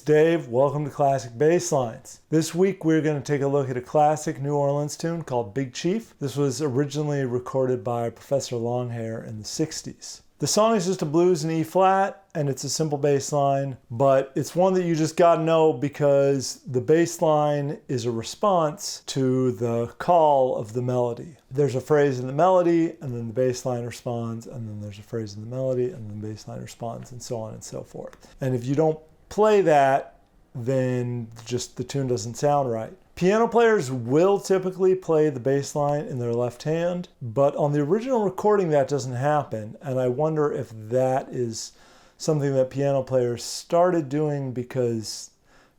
it's Dave. Welcome to Classic Basslines. This week we're going to take a look at a classic New Orleans tune called Big Chief. This was originally recorded by Professor Longhair in the 60s. The song is just a blues in E flat, and it's a simple bass line, but it's one that you just gotta know because the bass line is a response to the call of the melody. There's a phrase in the melody, and then the bass line responds, and then there's a phrase in the melody, and then the bass line responds, and so on and so forth. And if you don't play that, then just the tune doesn't sound right. Piano players will typically play the bass line in their left hand, but on the original recording that doesn't happen, and I wonder if that is something that piano players started doing because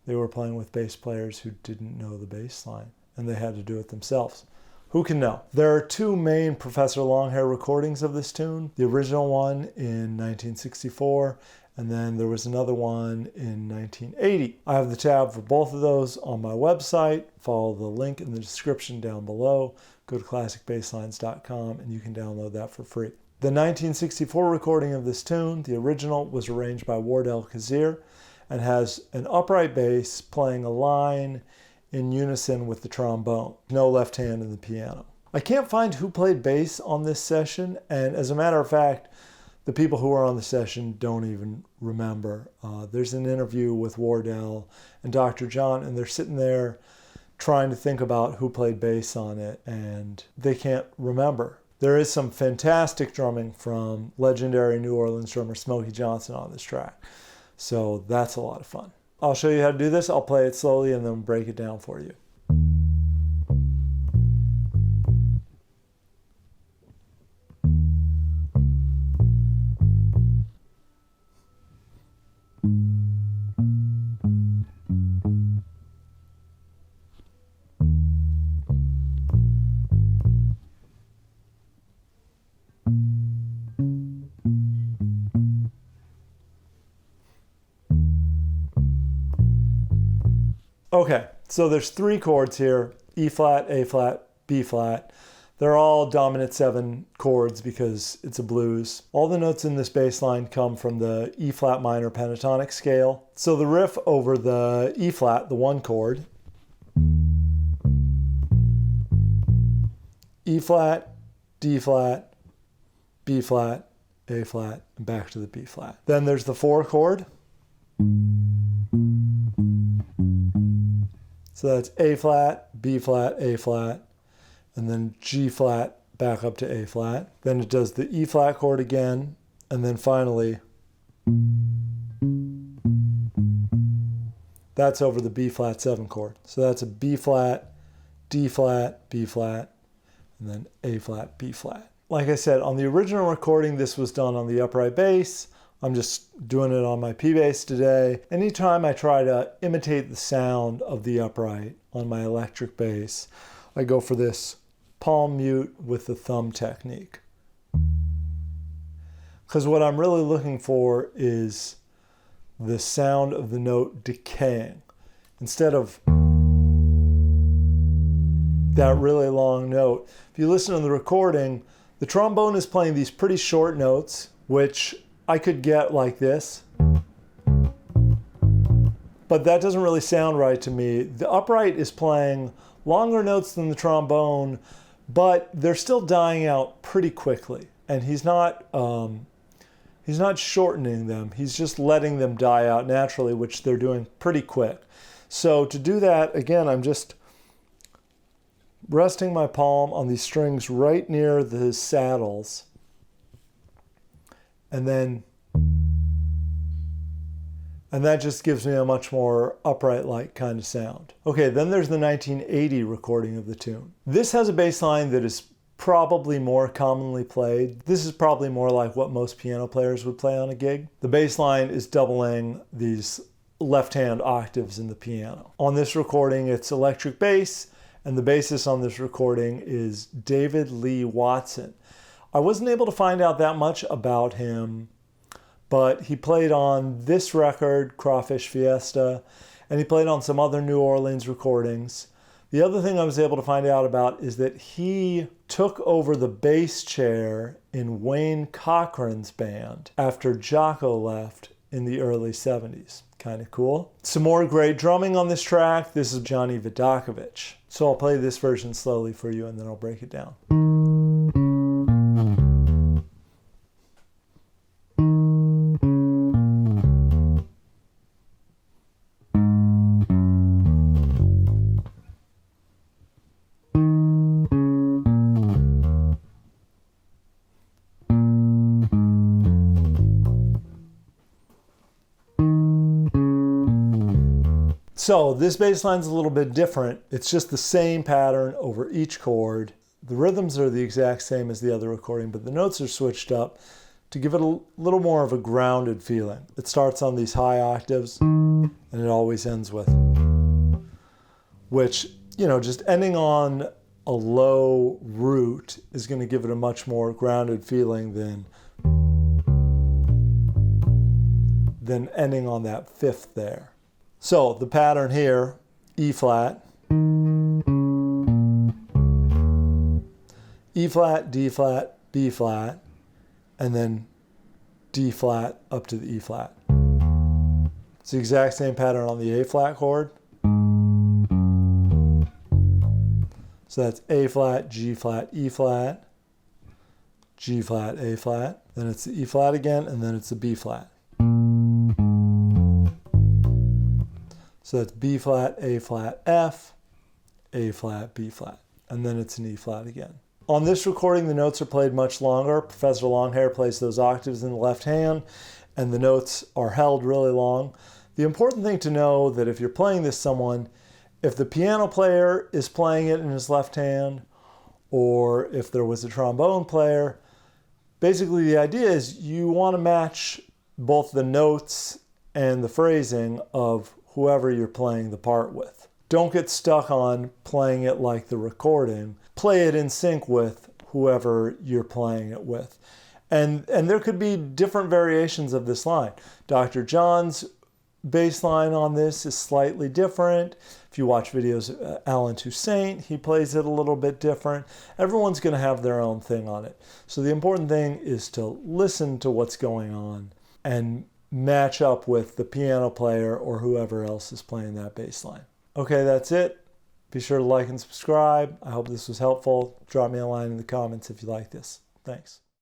they were playing with bass players who didn't know the bass line, and they had to do it themselves. Who can know? There are two main Professor Longhair recordings of this tune. The original one in 1964, and then there was another one in 1980. I have the tab for both of those on my website. Follow the link in the description down below. Go to classicbasslines.com and you can download that for free. The 1964 recording of this tune, the original, was arranged by Wardell Kazir and has an upright bass playing a line in unison with the trombone. No left hand in the piano. I can't find who played bass on this session, and as a matter of fact, the people who are on the session don't even remember. There's an interview with Wardell and Dr. John, and they're sitting there trying to think about who played bass on it, and they can't remember. There is some fantastic drumming from legendary New Orleans drummer Smokey Johnson on this track, so that's a lot of fun. I'll show you how to do this. I'll play it slowly and then break it down for you. Okay, so there's three chords here, E flat, A flat, B flat. They're all dominant 7 chords because it's a blues. All the notes in this bass line come from the E flat minor pentatonic scale. So the riff over the E flat, the 1 chord, E flat, D flat, B flat, A flat, and back to the B flat. Then there's the 4 chord. So that's A flat, B flat, A flat, and then G flat back up to A flat. Then it does the E flat chord again, and then finally that's over the B flat 7 chord. So that's a B flat, D flat, B flat, and then A flat, B flat. Like I said, on the original recording, this was done on the upright bass. I'm just doing it on my P-Bass today. Anytime I try to imitate the sound of the upright on my electric bass, I go for this palm mute with the thumb technique. Because what I'm really looking for is the sound of the note decaying. Instead of that really long note. If you listen to the recording, the trombone is playing these pretty short notes, which I could get like this, but that doesn't really sound right to me. The upright is playing longer notes than the trombone, but they're still dying out pretty quickly, and he's not shortening them. He's just letting them die out naturally, which they're doing pretty quick. So to do that, again, I'm just resting my palm on these strings right near the saddles, and that just gives me a much more upright-like kind of sound. Okay, then there's the 1980 recording of the tune. This has a bass line that is probably more commonly played. This is probably more like what most piano players would play on a gig. The bass line is doubling these left-hand octaves in the piano. On this recording, it's electric bass, and the bassist on this recording is David Lee Watson. I wasn't able to find out that much about him, but he played on this record, Crawfish Fiesta, and he played on some other New Orleans recordings. The other thing I was able to find out about is that he took over the bass chair in Wayne Cochran's band after Jaco left in the early 70s. Kind of cool. Some more great drumming on this track. This is Johnny Vidakovich. So I'll play this version slowly for you and then I'll break it down. So this bass line's a little bit different. It's just the same pattern over each chord. The rhythms are the exact same as the other recording, but the notes are switched up to give it a little more of a grounded feeling. It starts on these high octaves and it always ends with, which, you know, just ending on a low root is going to give it a much more grounded feeling than ending on that fifth there. So the pattern here, E flat, E flat, D flat, B flat, and then D flat up to the E flat. It's the exact same pattern on the A flat chord. So that's A flat, G flat, E flat, G flat, A flat, then it's the E flat again, and then it's the B flat. So that's B flat, A flat, F, A flat, B flat, and then it's an E flat again. On this recording, the notes are played much longer. Professor Longhair plays those octaves in the left hand, and the notes are held really long. The important thing to know that if you're playing this someone, if the piano player is playing it in his left hand, or if there was a trombone player, basically the idea is you want to match both the notes and the phrasing of whoever you're playing the part with. Don't get stuck on playing it like the recording. Play it in sync with whoever you're playing it with. And there could be different variations of this line. Dr. John's bass line on this is slightly different. If you watch videos of Alan Toussaint, he plays it a little bit different. Everyone's going to have their own thing on it. So the important thing is to listen to what's going on and match up with the piano player or whoever else is playing that bass line. Okay, that's it. Be sure to like and subscribe. I hope this was helpful. Drop me a line in the comments if you like this. Thanks.